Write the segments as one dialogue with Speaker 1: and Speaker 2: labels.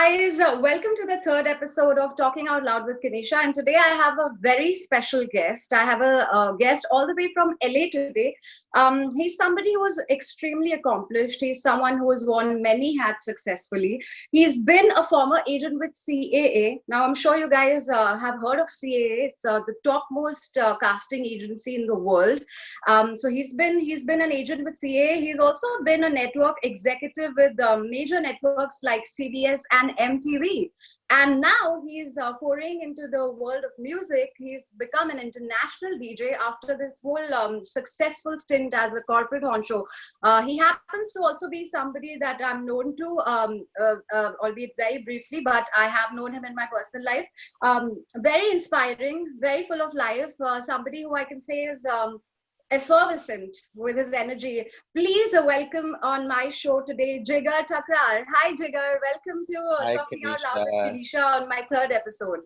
Speaker 1: guys, welcome to the third episode of Talking Out Loud with Kenisha. And today I have a very special guest. I have a guest all the way from LA today. He's somebody who's extrememely accomplished. He's someone who has worn many hats successfully. He's been a former agent with CAA. Now, I'm sure you guys have heard of CAA. It's the topmost casting agency in the world. So he's been an agent with CAA. He's also been a network executive with major networks like CBS and MTV. And now he's pouring into the world of music. He's become an international DJ after this whole successful stint as a corporate honcho. He happens to also be somebody that I'm known to, albeit very briefly, but I have known him in my personal life. Very inspiring, very full of life, somebody who I can say is effervescent with his energy. Please welcome on my show today, Jigar Thakarar. Hi, Jigar. Welcome to
Speaker 2: Hi,
Speaker 1: Talking Out Loud with
Speaker 2: Kenisha.
Speaker 1: Kenisha on my third episode.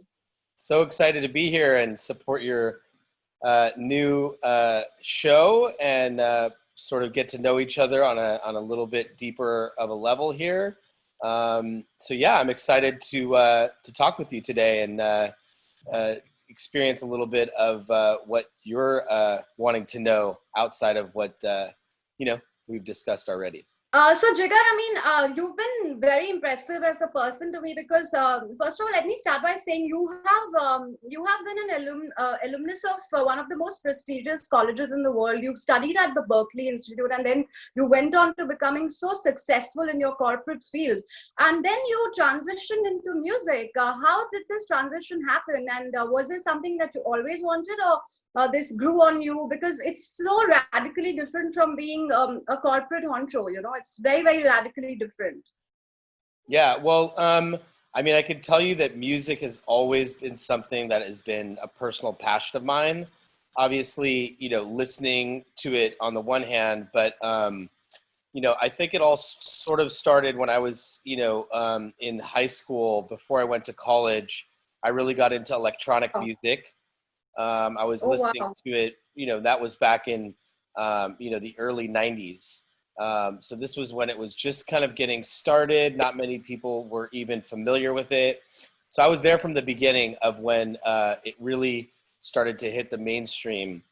Speaker 2: So excited to be here and support your new show and sort of get to know each other on a little bit deeper of a level here. So yeah, I'm excited to talk with you today and experience a little bit of what you're wanting to know outside of what we've discussed already.
Speaker 1: So Jigar, you've been very impressive as a person to me because first of all, let me start by saying you have been an alumnus of one of the most prestigious colleges in the world. You've studied at the Berkley Institute, and then you went on to becoming so successful in your corporate field, and then you transitioned into music. How did this transition happen, and was it something that you always wanted, or this grew on you? Because it's so radically different from being a corporate honcho, it's very, very radically different.
Speaker 2: Yeah, well, I can tell you that music has always been something that has been a personal passion of mine. Obviously, listening to it on the one hand, but, I think it all sort of started when I was, in high school. Before I went to college, I really got into electronic music. I was listening to it, that was back in, the early 90s. So this was when it was just kind of getting started. Not many people were even familiar with it. So I was there from the beginning of when it really started to hit the mainstream.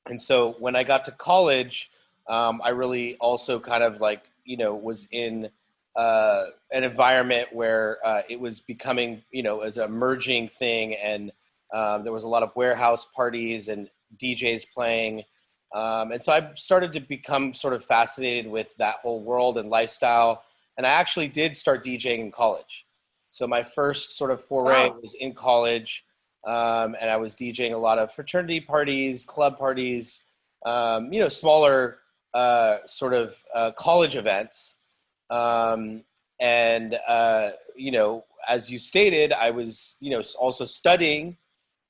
Speaker 2: And so when I got to college, I really also kind of was in an environment where it was becoming, as an emerging thing. And there was a lot of warehouse parties and DJs playing. And so I started to become sort of fascinated with that whole world and lifestyle. And I actually did start DJing in college. So my first sort of foray was in college. And I was DJing a lot of fraternity parties, club parties, smaller sort of college events. And as you stated, I was, also studying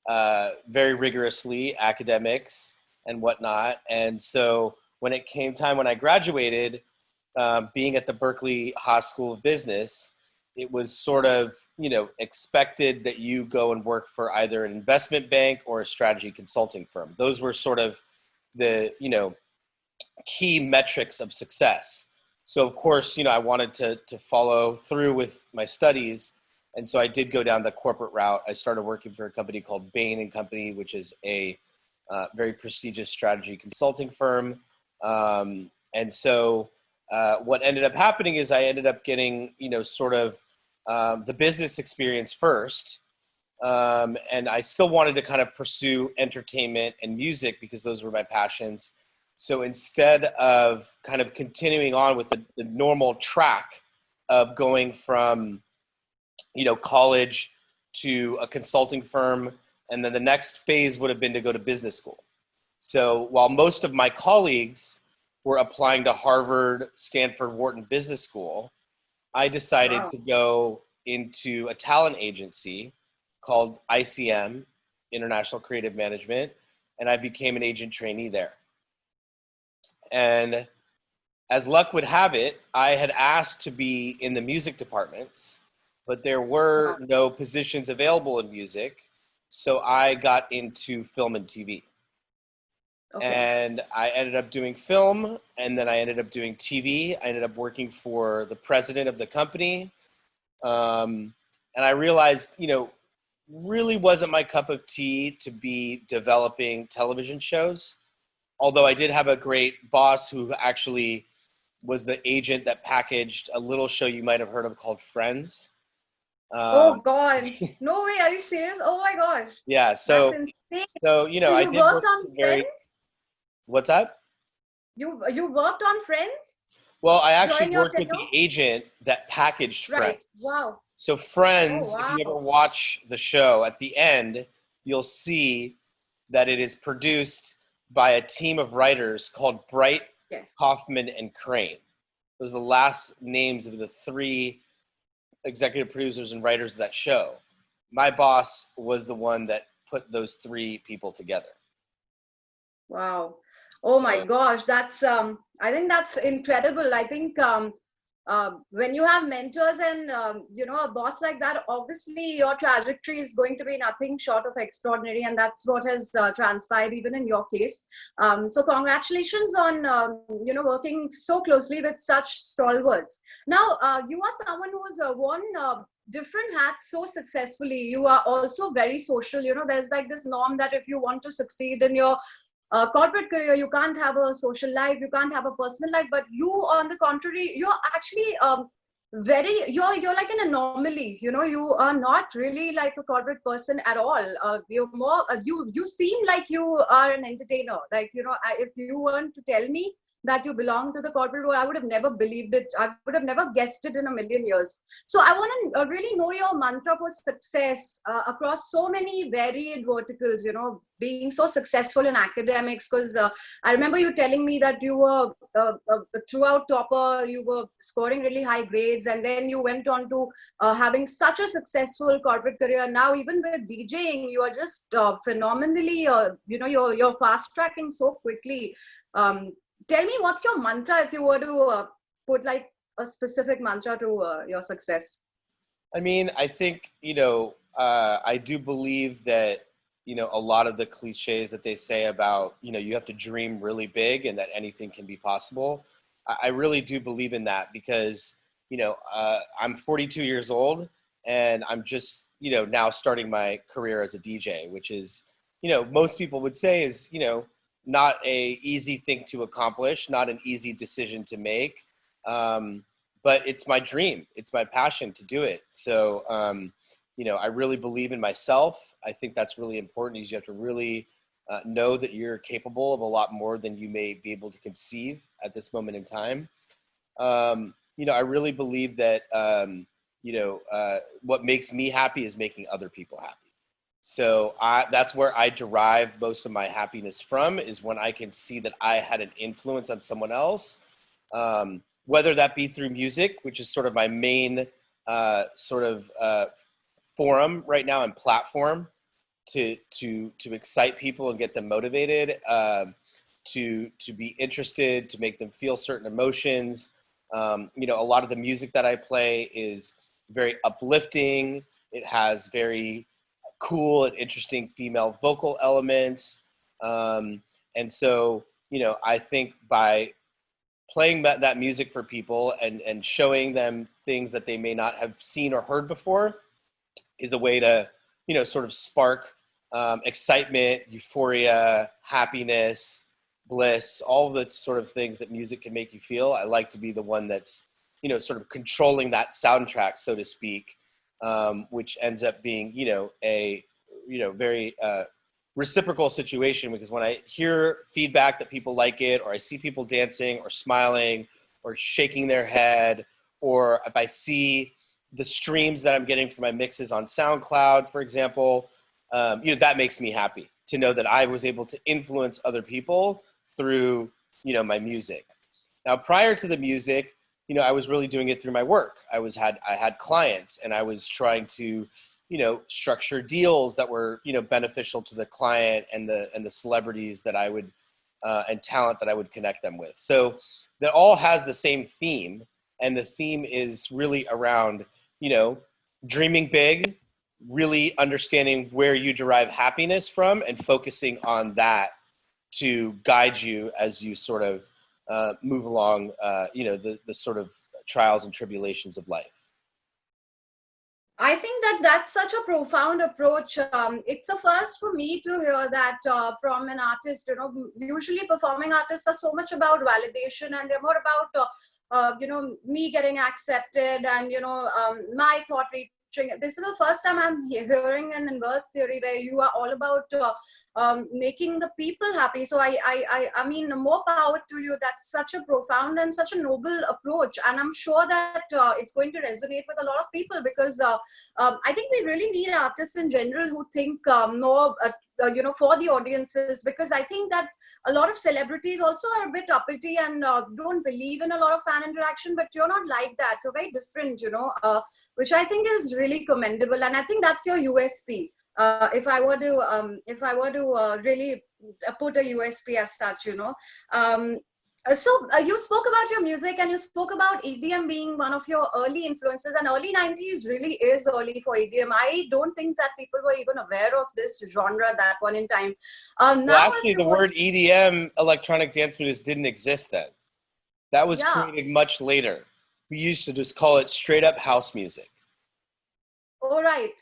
Speaker 2: very rigorously academics and whatnot. And so when it came time when I graduated, being at the Berkley High School of Business, it was sort of, expected that you go and work for either an investment bank or a strategy consulting firm. Those were sort of the, key metrics of success. So of course, I wanted to follow through with my studies. And so I did go down the corporate route. I started working for a company called Bain & Company, which is a very prestigious strategy consulting firm. And so what ended up happening is I ended up getting, sort of the business experience first. And I still wanted to kind of pursue entertainment and music because those were my passions. So instead of kind of continuing on with the normal track of going from, college to a consulting firm, and then the next phase would have been to go to business school. So while most of my colleagues were applying to Harvard, Stanford, Wharton Business School, I decided to go into a talent agency called ICM, International Creative Management, and I became an agent trainee there. And as luck would have it, I had asked to be in the music departments, but there were no positions available in music. So I got into film and TV. And I ended up doing film, and then I ended up doing TV. I ended up working for the president of the company. And I realized, really wasn't my cup of tea to be developing television shows. Although I did have a great boss who actually was the agent that packaged a little show you might have heard of called Friends.
Speaker 1: Oh
Speaker 2: Um,
Speaker 1: God. No way. Are you serious? Oh my gosh.
Speaker 2: yeah,
Speaker 1: That's
Speaker 2: so
Speaker 1: insane. So
Speaker 2: I
Speaker 1: you
Speaker 2: did
Speaker 1: worked
Speaker 2: work
Speaker 1: on
Speaker 2: with some very.
Speaker 1: Friends?
Speaker 2: What's that?
Speaker 1: You worked on Friends
Speaker 2: Well, I actually
Speaker 1: during your
Speaker 2: worked with
Speaker 1: tenure?
Speaker 2: the agent that packaged
Speaker 1: Right.
Speaker 2: Friends.
Speaker 1: Wow.
Speaker 2: So
Speaker 1: Oh
Speaker 2: Friends, if you ever
Speaker 1: wow.
Speaker 2: watch the show, at the end, you'll see that it is produced by a team of writers called Bright,
Speaker 1: Yes.
Speaker 2: Kaufman, and Crane. Those are the last names of the three executive producers and writers of that show. My boss was the one that put those three people together.
Speaker 1: Wow. Oh my
Speaker 2: So
Speaker 1: gosh, that's I think that's incredible. I think when you have mentors and a boss like that, obviously your trajectory is going to be nothing short of extraordinary, and that's what has transpired even in your case. So congratulations on working so closely with such stalwarts. Now you are someone who has worn different hats so successfully. You are also very social. There's like this norm that if you want to succeed in your corporate career, you can't have a social life, you can't have a personal life. But you, on the contrary, you're actually you're like an anomaly. You are not really like a corporate person at all. You're more you seem like you are an entertainer. Like, if you weren't to tell me that you belong to the corporate world, I would have never believed it. I would have never guessed it in a million years. So I want to really know your mantra for success across so many varied verticals, being so successful in academics. Because I remember you telling me that you were throughout topper, you were scoring really high grades, and then you went on to having such a successful corporate career. Now, even with DJing, you are just phenomenally, you're fast tracking so quickly. Tell me, what's your mantra if you were to put like a specific mantra to your success?
Speaker 2: I mean, I think, I do believe that, a lot of the cliches that they say about, you have to dream really big and that anything can be possible. I really do believe in that because, I'm 42 years old and I'm just, now starting my career as a DJ, which is, most people would say is, not a easy thing to accomplish, not an easy decision to make. But it's my dream. It's my passion to do it. So, I really believe in myself. I think that's really important is you have to really know that you're capable of a lot more than you may be able to conceive at this moment in time. I really believe that, what makes me happy is making other people happy. So that's where I derive most of my happiness from is when I can see that I had an influence on someone else, whether that be through music, which is sort of my main forum right now and platform to excite people and get them motivated, to be interested, to make them feel certain emotions. A lot of the music that I play is very uplifting. It has very cool and interesting female vocal elements. And so, I think by playing that music for people and showing them things that they may not have seen or heard before is a way to, sort of spark excitement, euphoria, happiness, bliss, all the sort of things that music can make you feel. I like to be the one that's, sort of controlling that soundtrack, so to speak, which ends up being, a, very reciprocal situation because when I hear feedback that people like it, or I see people dancing or smiling or shaking their head, or if I see the streams that I'm getting from my mixes on SoundCloud, for example, that makes me happy to know that I was able to influence other people through, my music. Now, prior to the music, I was really doing it through my work. I had clients and I was trying to, structure deals that were, beneficial to the client and the celebrities that I would, and talent that I would connect them with. So that all has the same theme. And the theme is really around, dreaming big, really understanding where you derive happiness from and focusing on that to guide you as you sort of move along, the sort of trials and tribulations of life.
Speaker 1: I think that that's such a profound approach. It's a first for me to hear that from an artist. Usually performing artists are so much about validation, and they're more about, me getting accepted and, my thought reaching. This is the first time I'm hearing an inverse theory where you are all about making the people happy. So I mean, more power to you. That's such a profound and such a noble approach, and I'm sure that it's going to resonate with a lot of people because I think we really need artists in general who think more, for the audiences, because I think that a lot of celebrities also are a bit uppity and don't believe in a lot of fan interaction, but you're not like that. You're very different, which I think is really commendable. And I think that's your USP. If I were to really put a USP as such, so you spoke about your music and you spoke about EDM being one of your early influences, and early 90s really is early for EDM. I don't think that people were even aware of this genre at that point in time.
Speaker 2: Well,
Speaker 1: Now, if
Speaker 2: actually,
Speaker 1: you
Speaker 2: the
Speaker 1: would,
Speaker 2: word EDM, electronic dance music, didn't exist then. That was
Speaker 1: yeah.
Speaker 2: created much later. We used to just call it straight up house music.
Speaker 1: Oh, right,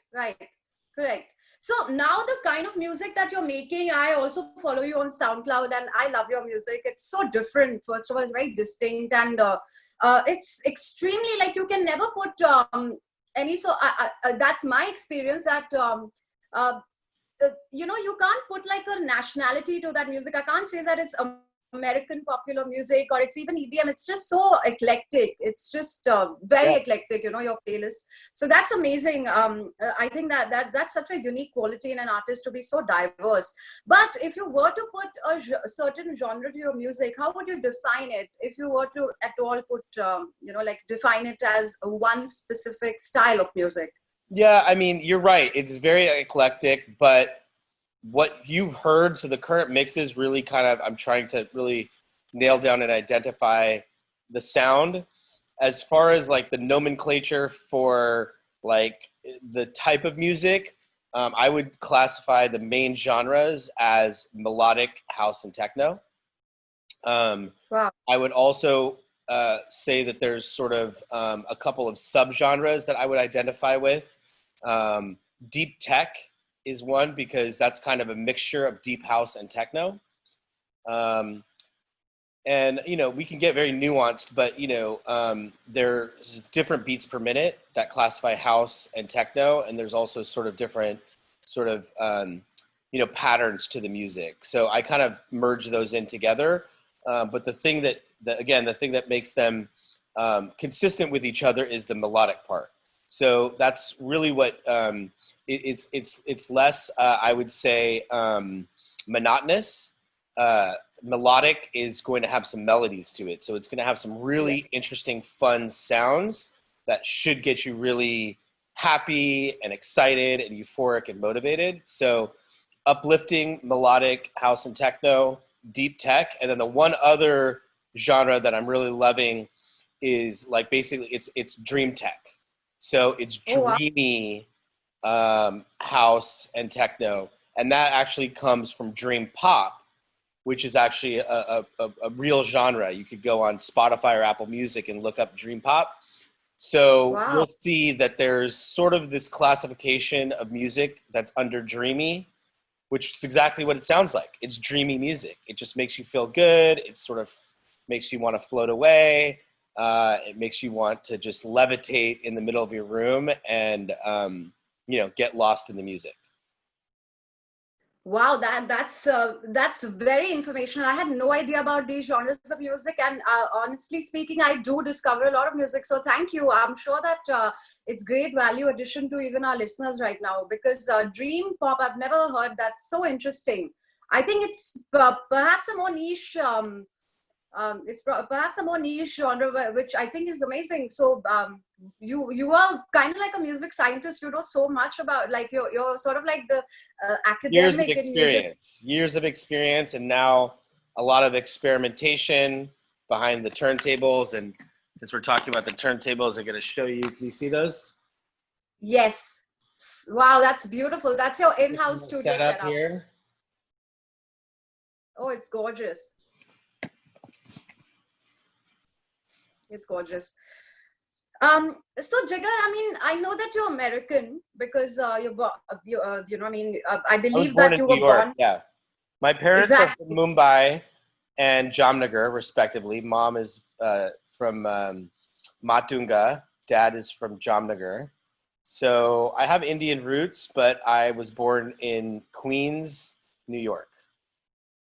Speaker 1: correct. So now the kind of music that you're making, I also follow you on SoundCloud, and I love your music. It's so different. First of all, it's very distinct, and it's extremely, like, you can never put any. So that's my experience. That you can't put like a nationality to that music. I can't say that it's American popular music or it's even EDM. It's just so eclectic. It's just very
Speaker 2: Yeah.
Speaker 1: eclectic, your playlist. So that's amazing. I think that's such a unique quality in an artist to be so diverse. But if you were to put a certain genre to your music, how would you define it? If you were to at all put, like define it as one specific style of music?
Speaker 2: Yeah, I mean, you're right. It's very eclectic, but what you've heard, so the current mixes really kind of, I'm trying to really nail down and identify the sound. As far as like the nomenclature for like the type of music, I would classify the main genres as melodic, house, and techno.
Speaker 1: Wow.
Speaker 2: I would also say that there's sort of a couple of subgenres that I would identify with. Deep tech is one because that's kind of a mixture of deep house and techno. Um, and we can get very nuanced, but there's different beats per minute that classify house and techno, and there's also sort of different sort of patterns to the music. So I kind of merge those in together. But the thing that makes them consistent with each other is the melodic part. So that's really what it's less, I would say, monotonous. Melodic is going to have some melodies to it. So it's going to have some
Speaker 1: Yeah.
Speaker 2: really interesting, fun sounds that should get you really happy and excited and euphoric and motivated. So uplifting, melodic, house and techno, deep tech. And then the one other genre that I'm really loving is like basically it's dream tech. So it's
Speaker 1: Oh, wow.
Speaker 2: dreamy house and techno. And that actually comes from dream pop, which is actually a real genre. You could go on Spotify or Apple Music and look up dream pop. So
Speaker 1: Wow.
Speaker 2: you'll see that there's sort of this classification of music that's under dreamy, which is exactly what it sounds like. It's dreamy music. It just makes you feel good. It sort of makes you want to float away. It makes you want to just levitate in the middle of your room and get lost in the music.
Speaker 1: Wow, that's very informational. I had no idea about these genres of music, and honestly speaking, I do discover a lot of music. So thank you. I'm sure that it's great value addition to even our listeners right now, because dream pop, I've never heard. That's so interesting. I think it's perhaps a more niche. Perhaps a more niche genre, which I think is amazing. So you are kind of like a music scientist. You know so much about, like, you're sort of like the academic in music.
Speaker 2: Years of experience, and now a lot of experimentation behind the turntables. And since we're talking about the turntables, I'm going to show you. Can you see those?
Speaker 1: Yes. Wow, that's beautiful. That's your in-house studio
Speaker 2: Setup
Speaker 1: setup.
Speaker 2: here.
Speaker 1: Oh, it's gorgeous. It's gorgeous. So Jigar, I mean, I know that you're American because I mean, I
Speaker 2: I was
Speaker 1: believe
Speaker 2: born
Speaker 1: that
Speaker 2: in
Speaker 1: you
Speaker 2: New
Speaker 1: were
Speaker 2: York.
Speaker 1: born
Speaker 2: Yeah. My parents are from
Speaker 1: exactly.
Speaker 2: Mumbai and Jamnagar, respectively. Mom is from Matunga. Dad is from Jamnagar. So I have Indian roots, but I was born in Queens, New York.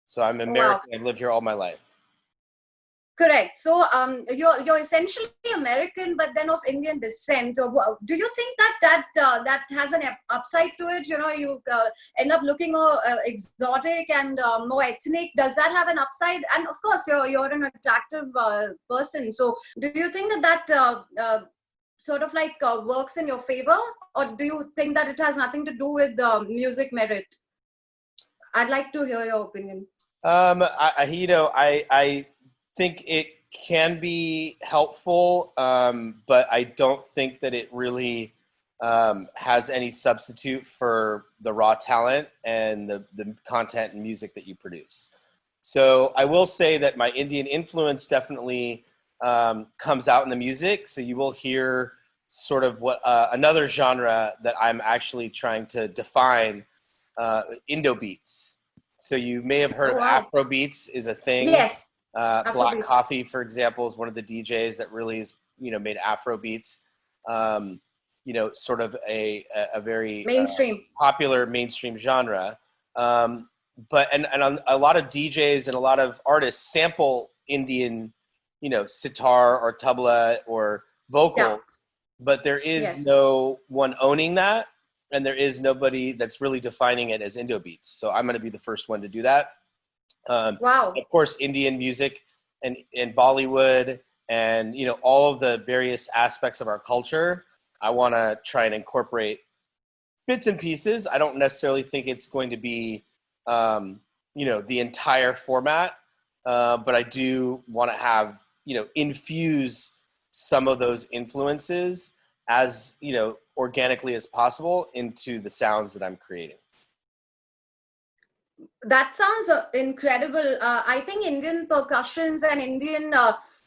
Speaker 2: So I'm
Speaker 1: Wow.
Speaker 2: American. I've lived here all my life.
Speaker 1: Correct. So, you're essentially American, but then of Indian descent. Do you think that that has an upside to it? You know, you end up looking more exotic and more ethnic. Does that have an upside? And of course, you're an attractive person. So, do you think that sort of like works in your favor, or do you think that it has nothing to do with music merit? I'd like to hear your opinion.
Speaker 2: I think it can be helpful, but I don't think that it really has any substitute for the raw talent and the content and music that you produce. So I will say that my Indian influence definitely comes out in the music. So you will hear sort of what another genre that I'm actually trying to define, Indo beats. So you may have heard
Speaker 1: Oh
Speaker 2: of
Speaker 1: wow!
Speaker 2: Afro beats is a thing.
Speaker 1: Yes,
Speaker 2: Black
Speaker 1: Afrobeats.
Speaker 2: Coffee, for example, is one of the DJs that really is made Afro beats. Um, sort of a very
Speaker 1: Mainstream.
Speaker 2: popular mainstream genre. But a lot of DJs and a lot of artists sample Indian, sitar or tabla or
Speaker 1: Yeah.
Speaker 2: vocal, but there is
Speaker 1: Yes.
Speaker 2: no one owning that, and there is nobody that's really defining it as Indo beats. So I'm going to be the first one to do that.
Speaker 1: Wow.
Speaker 2: Of course, Indian music and Bollywood and all of the various aspects of our culture. I want to try and incorporate bits and pieces. I don't necessarily think it's going to be the entire format, but I do want to have infuse some of those influences as organically as possible into the sounds that I'm creating.
Speaker 1: That sounds incredible. I think Indian percussions and Indian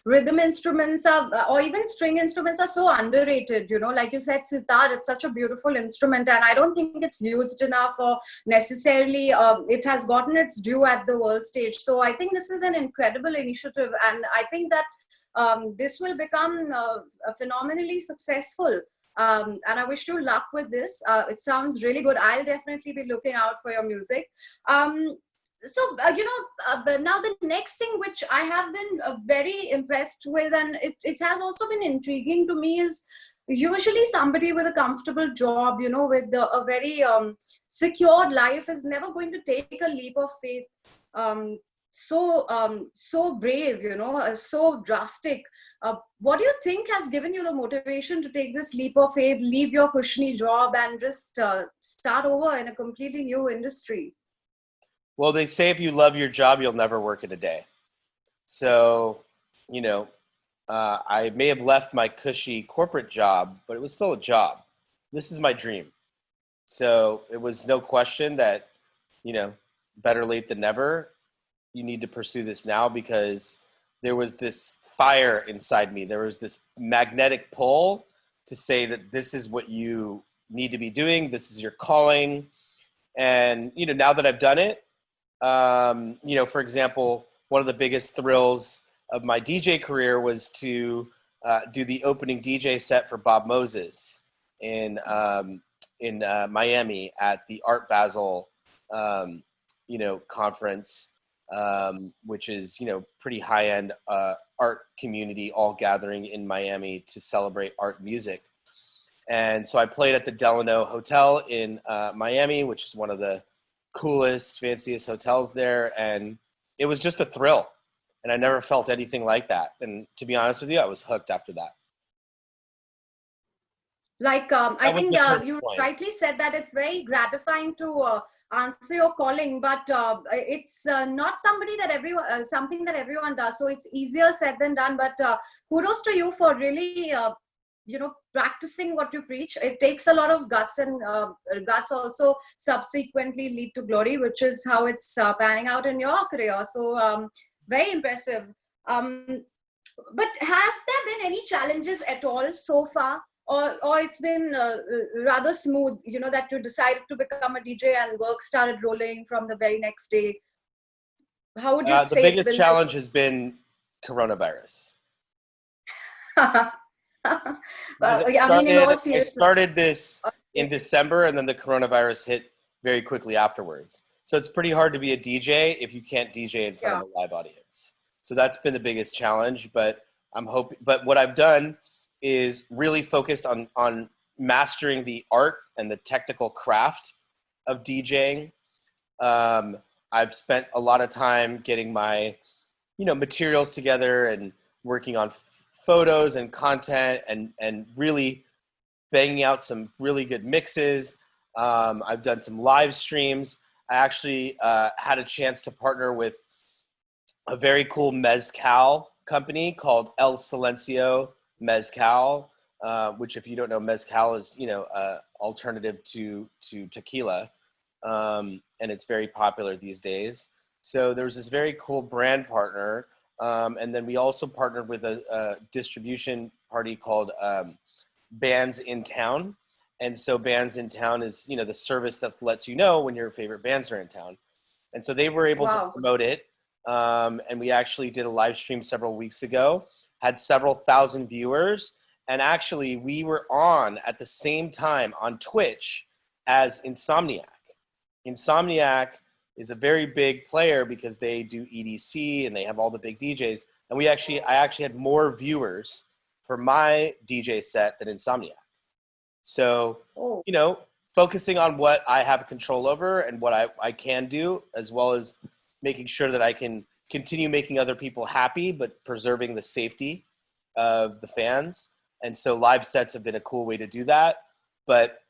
Speaker 1: rhythm instruments are, or even string instruments are so underrated. You know, like you said, sitar, it's such a beautiful instrument, and I don't think it's used enough or necessarily it has gotten its due at the world stage. So I think this is an incredible initiative, and I think that this will become phenomenally successful. And I wish you luck with this. It sounds really good. I'll definitely be looking out for your music. Um, but now the next thing which I have been very impressed with, and it has also been intriguing to me, is usually somebody with a comfortable job, you know, with a very secured life is never going to take a leap of faith. Um, so brave, you know, so drastic. What do you think has given you the motivation to take this leap of faith, leave your cushiony job, and just start over in a completely new industry?
Speaker 2: Well, they say if you love your job, you'll never work it a day. So, you know, I may have left my cushy corporate job, but it was still a job. This is my dream. So it was no question that, better late than never. You need to pursue this now because there was this fire inside me. There was this magnetic pull to say that this is what you need to be doing. This is your calling. And, now that I've done it, for example, one of the biggest thrills of my DJ career was to do the opening DJ set for Bob Moses in Miami at the Art Basel, conference, which is pretty high end art community all gathering in Miami to celebrate art music. And so I played at the Delano Hotel in Miami, which is one of the coolest, fanciest hotels there. And it was just a thrill. And I never felt anything like that. And to be honest with you, I was hooked after that.
Speaker 1: Like, I
Speaker 2: That was
Speaker 1: think
Speaker 2: the turning
Speaker 1: you
Speaker 2: point.
Speaker 1: rightly said that it's very gratifying to answer your calling, but it's not somebody that everyone, something that everyone does. So it's easier said than done. But kudos to you for really, practicing what you preach. It takes a lot of guts, and guts also subsequently lead to glory, which is how it's panning out in your career. So very impressive. Um, but have there been any challenges at all so far? Or it's been rather smooth, that you decided to become a DJ and work started rolling from the very next day? How would you
Speaker 2: The
Speaker 1: say it's
Speaker 2: biggest
Speaker 1: been so
Speaker 2: challenge has been coronavirus. Because
Speaker 1: well, I mean, in all
Speaker 2: I
Speaker 1: seriousness.
Speaker 2: started this in December, and then the coronavirus hit very quickly afterwards. So it's pretty hard to be a DJ if you can't DJ in front
Speaker 1: Yeah.
Speaker 2: of a live audience. So that's been the biggest challenge. But I'm hoping. But what I've done is really focused on mastering the art and the technical craft of DJing. I've spent a lot of time getting my materials together and working on photos and content and really banging out some really good mixes. I've done some live streams. I actually had a chance to partner with a very cool mezcal company called El Silencio Mezcal, which, if you don't know, mezcal is alternative to tequila, and it's very popular these days. So there was this very cool brand partner, and then we also partnered with a distribution party called Bands in Town. And so Bands in Town is the service that lets you know when your favorite bands are in town. And so they were able to
Speaker 1: Wow.
Speaker 2: promote it. And we actually did a live stream several weeks ago, had several thousand viewers. And actually, we were on at the same time on Twitch as Insomniac. Insomniac is a very big player because they do EDC and they have all the big DJs. And I actually had more viewers for my DJ set than Insomniac. So,
Speaker 1: Oh.
Speaker 2: focusing on what I have control over and what I can do, as well as making sure that I can continue making other people happy, but preserving the safety of the fans. And so live sets have been a cool way to do that. But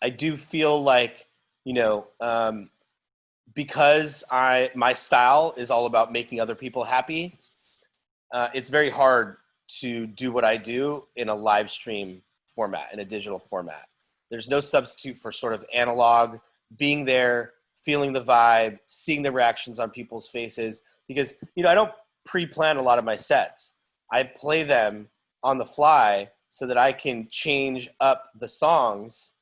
Speaker 2: I do feel like, because my style is all about making other people happy, it's very hard to do what I do in a live stream format, in a digital format. There's no substitute for sort of analog, being there, feeling the vibe, seeing the reactions on people's faces. Because, I don't pre-plan a lot of my sets. I play them on the fly so that I can change up the songs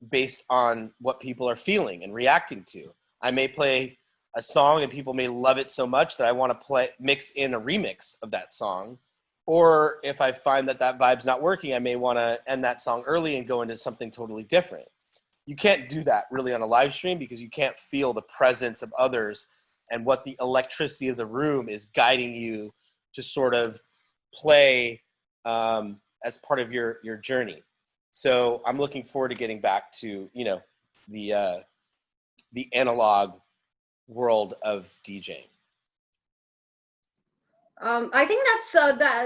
Speaker 2: based on what people are feeling and reacting to. I may play a song and people may love it so much that I want to mix in a remix of that song. Or if I find that vibe's not working, I may want to end that song early and go into something totally different. You can't do that really on a live stream because you can't feel the presence of others and what the electricity of the room is guiding you to sort of play as part of your journey. So I'm looking forward to getting back to, the analog world of DJing.
Speaker 1: I think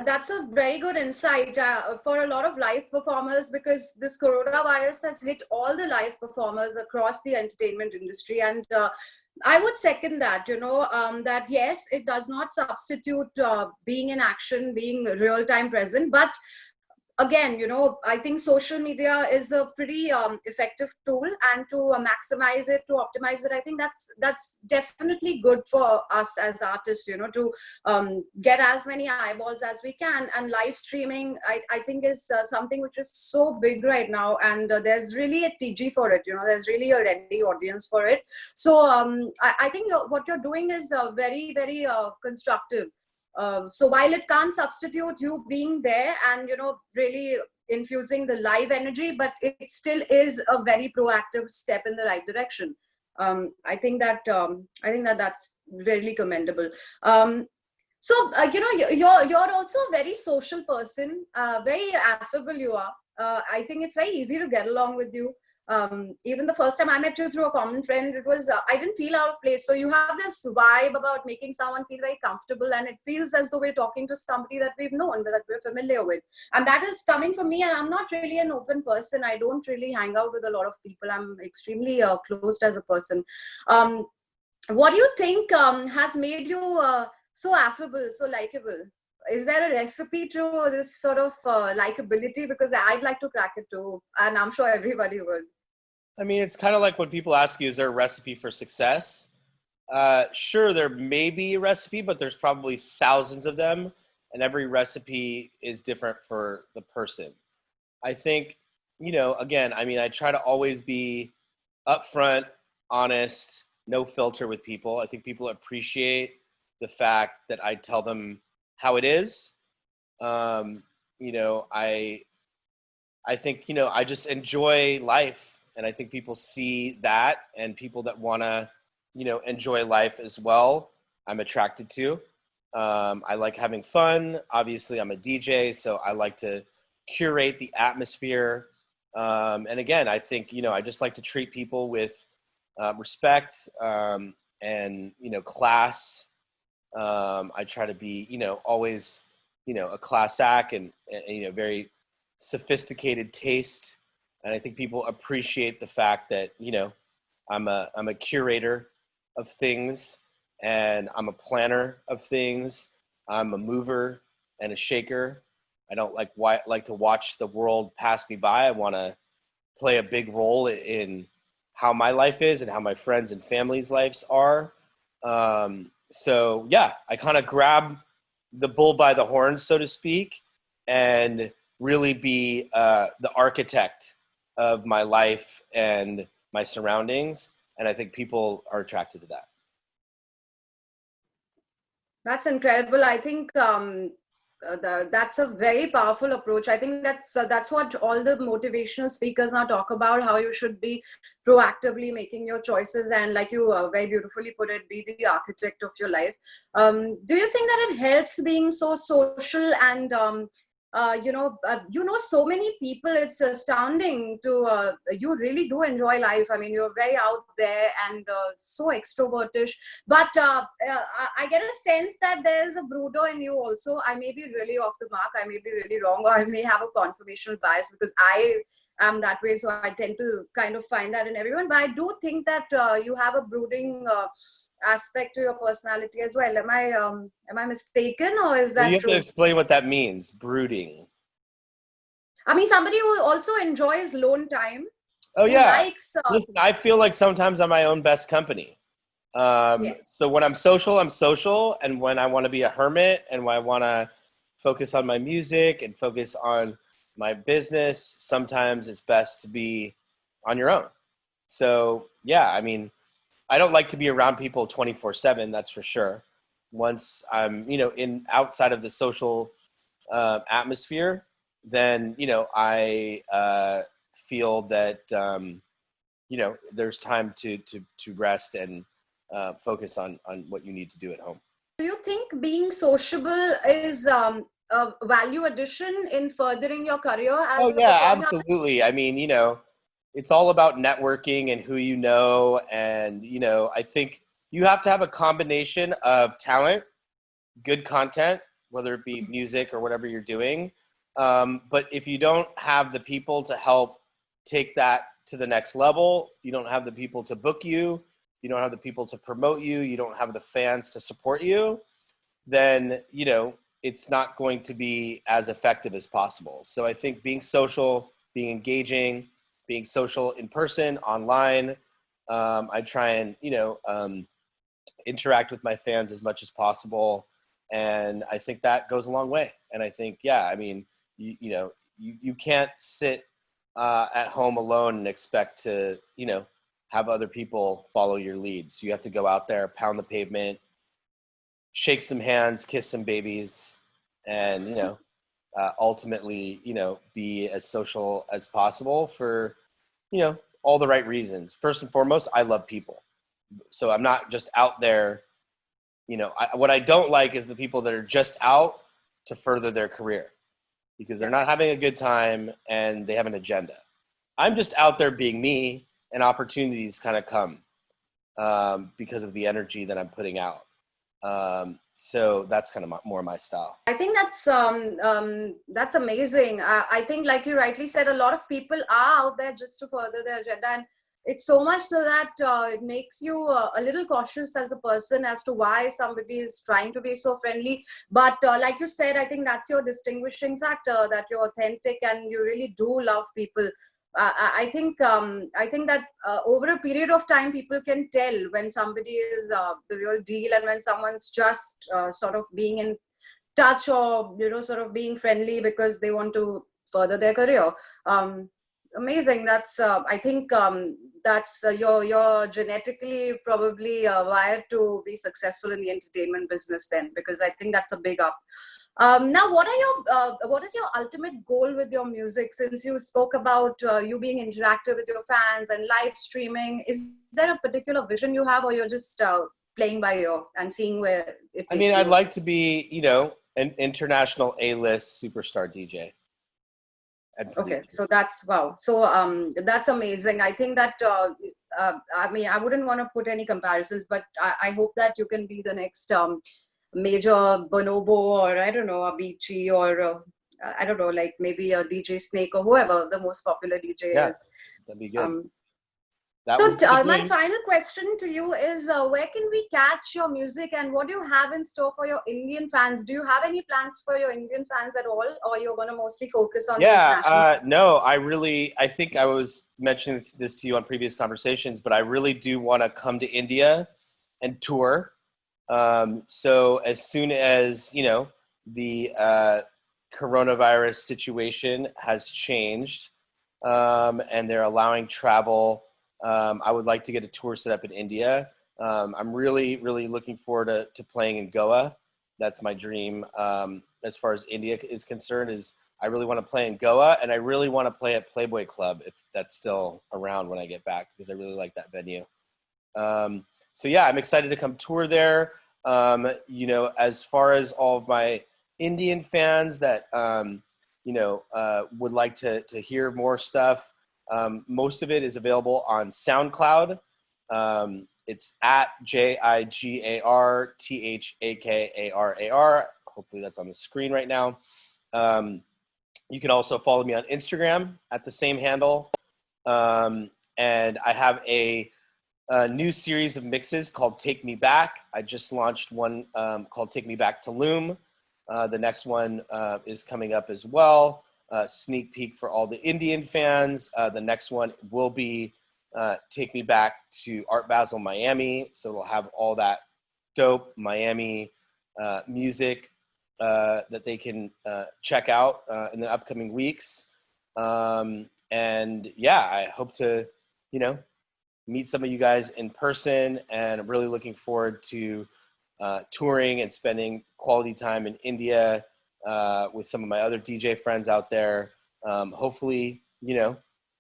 Speaker 1: that's a very good insight for a lot of live performers, because this coronavirus has hit all the live performers across the entertainment industry. And I would second that, that yes, it does not substitute being in action, being real-time present, but again, I think social media is a pretty effective tool, and to maximize it, to optimize it, I think that's definitely good for us as artists, to get as many eyeballs as we can. And live streaming, I think is something which is so big right now, and there's really a TG for it, there's really a ready audience for it. So I think what you're doing is very, very constructive. So while it can't substitute you being there and really infusing the live energy, but it still is a very proactive step in the right direction. I think that's really commendable. So you're also a very social person, very affable you are. I think it's very easy to get along with you. Even the first time I met you through a common friend, it was I didn't feel out of place. So you have this vibe about making someone feel very comfortable, and it feels as though we're talking to somebody that we've known, that we're familiar with. And that is coming from me, and I'm not really an open person. I don't really hang out with a lot of people. I'm extremely closed as a person. What do you think has made you so affable, so likable? Is there a recipe to this sort of likability? Because I'd like to crack it too, and I'm sure everybody would.
Speaker 2: I mean, it's kind of like when people ask you, is there a recipe for success? Sure, there may be a recipe, but there's probably thousands of them. and every recipe is different for the person. I think, again, I mean, I try to always be upfront, honest, no filter with people. I think people appreciate the fact that I tell them how it is. Um, you know, I think, I just enjoy life, and I think people see that, and people that want to, enjoy life as well, I'm attracted to. I like having fun. Obviously, I'm a DJ, so I like to curate the atmosphere. And again, I think, I just like to treat people with respect, and, class. I try to be, always, a class act, and very sophisticated taste. And I think people appreciate the fact that, I'm a curator of things, and I'm a planner of things. I'm a mover and a shaker. I don't like to watch the world pass me by. I want to play a big role in how my life is and how my friends and family's lives are. So yeah, I kind of grab the bull by the horns, so to speak, and really be the architect of my life and my surroundings. And I think people are attracted to that.
Speaker 1: That's incredible. I think that's a very powerful approach. I think that's what all the motivational speakers now talk about, how you should be proactively making your choices, and like you very beautifully put it, be the architect of your life. Do you think that it helps being so social and so many people? It's astounding to you really do enjoy life. I mean, you're very out there and so extrovertish, but I get a sense that there's a brooder in you also. I may be really off the mark, I may be really wrong, or I may have a confirmational bias because I am that way, so I tend to kind of find that in everyone. But I do think that you have a brooding aspect to your personality as well. Am I mistaken, or is
Speaker 2: Well, you
Speaker 1: that
Speaker 2: have to
Speaker 1: true?
Speaker 2: explain what that means, brooding.
Speaker 1: I mean, somebody who also enjoys lone time,
Speaker 2: Oh
Speaker 1: who
Speaker 2: yeah.
Speaker 1: likes,
Speaker 2: Listen, I feel like sometimes I'm my own best company.
Speaker 1: yes.
Speaker 2: So when I'm social, I'm social. And when I want to be a hermit, and when I want to focus on my music and focus on my business, sometimes it's best to be on your own. So yeah, I mean, I don't like to be around people 24/7. That's for sure. Once I'm, in outside of the social atmosphere, then, I feel that, there's time to rest and focus on what you need to do at home.
Speaker 1: Do you think being sociable is a value addition in furthering your career as
Speaker 2: Oh
Speaker 1: a
Speaker 2: yeah,
Speaker 1: performing artist?
Speaker 2: absolutely. I mean, it's all about networking and who you know, and I think you have to have a combination of talent, good content, whether it be music or whatever you're doing. But if you don't have the people to help take that to the next level, you don't have the people to book you, you don't have the people to promote you, you don't have the fans to support you, then, it's not going to be as effective as possible. So I think being social, being engaging, being social in person, online, I try and, interact with my fans as much as possible. And I think that goes a long way. And I think, yeah, I mean, you can't sit at home alone and expect to, have other people follow your leads. You have to go out there, pound the pavement, shake some hands, kiss some babies, and, ultimately, be as social as possible for, all the right reasons. First and foremost, I love people. So I'm not just out there. What I don't like is the people that are just out to further their career because they're not having a good time and they have an agenda. I'm just out there being me, and opportunities kind of come because of the energy that I'm putting out. So that's kind of more my style.
Speaker 1: I think that's amazing. I think, like you rightly said, a lot of people are out there just to further their agenda, and it's so much so that it makes you a little cautious as a person as to why somebody is trying to be so friendly. But like you said, I think that's your distinguishing factor, that you're authentic and you really do love people. I think that over a period of time, people can tell when somebody is the real deal and when someone's just sort of being in touch or, sort of being friendly because they want to further their career. Amazing. That's I think that's you're genetically probably wired to be successful in the entertainment business then, because I think that's a big up. Now, what is your ultimate goal with your music? Since you spoke about you being interactive with your fans and live streaming, is there a particular vision you have, or you're just playing by ear and seeing where it
Speaker 2: I
Speaker 1: takes
Speaker 2: mean, I'd
Speaker 1: you?
Speaker 2: like to be, an international A-list superstar DJ and
Speaker 1: Okay,
Speaker 2: producer.
Speaker 1: so that's wow. So that's amazing. I think that I mean, I wouldn't want to put any comparisons, but I hope that you can be the next major Bonobo, or I don't know, Avicii, or I don't know, like maybe a DJ Snake or whoever the most popular DJ
Speaker 2: Yeah,
Speaker 1: is.
Speaker 2: that'd be good.
Speaker 1: Um,
Speaker 2: That
Speaker 1: so
Speaker 2: would be the
Speaker 1: my
Speaker 2: dream.
Speaker 1: final question to you is, where can we catch your music, and what do you have in store for your Indian fans? Do you have any plans for your Indian fans at all, or you're going to mostly focus on the
Speaker 2: Yeah,
Speaker 1: international?
Speaker 2: no, I think I was mentioning this to you on previous conversations, but I really do want to come to India and tour. So as soon as, the coronavirus situation has changed, and they're allowing travel, I would like to get a tour set up in India. I'm really, really looking forward to playing in Goa. That's my dream. As far as India is concerned, is I really want to play in Goa, and I really want to play at Playboy Club if that's still around when I get back, because I really like that venue. So yeah, I'm excited to come tour there. As far as all of my Indian fans that would like to hear more stuff, most of it is available on SoundCloud. It's at JIGAR THAKARAR. Hopefully that's on the screen right now. You can also follow me on Instagram at the same handle. And I have a new series of mixes called Take Me Back. I just launched one called Take Me Back to Loom. The next one is coming up as well. Sneak peek for all the Indian fans. The next one will be Take Me Back to Art Basel, Miami. So it'll have all that dope Miami music that they can check out in the upcoming weeks. And yeah, I hope to, meet some of you guys in person, and I'm really looking forward to touring and spending quality time in India with some of my other DJ friends out there. Hopefully,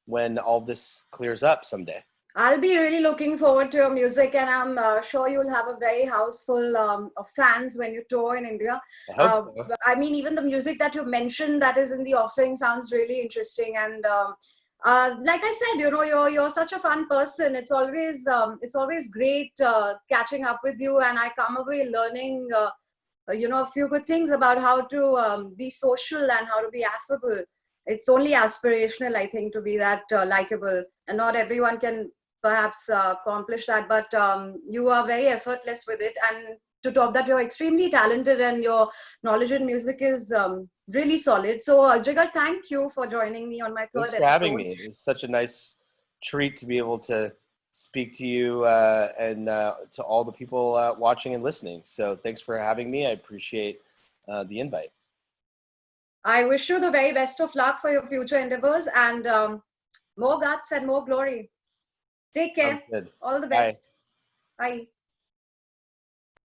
Speaker 2: when all this clears up someday.
Speaker 1: I'll be really looking forward to your music, and I'm sure you'll have a very house full of fans when you tour in India.
Speaker 2: I hope so.
Speaker 1: I mean, even the music that you mentioned that is in the offering sounds really interesting. And like I said, you're such a fun person. It's always great catching up with you, and I come away learning a few good things about how to be social and how to be affable. It's only aspirational, I think, to be that likable, and not everyone can perhaps accomplish that, but you are very effortless with it. And to top that, you're extremely talented, and your knowledge in music is really solid. So Jigar, thank you for joining me on my
Speaker 2: Thanks
Speaker 1: third
Speaker 2: for having
Speaker 1: episode.
Speaker 2: me. It's such a nice treat to be able to speak to you and to all the people watching and listening. So thanks for having me. I appreciate the invite.
Speaker 1: I wish you the very best of luck for your future endeavors, and more guts and more glory. Take
Speaker 2: Sounds
Speaker 1: care.
Speaker 2: good.
Speaker 1: All the
Speaker 2: Bye.
Speaker 1: best. Bye.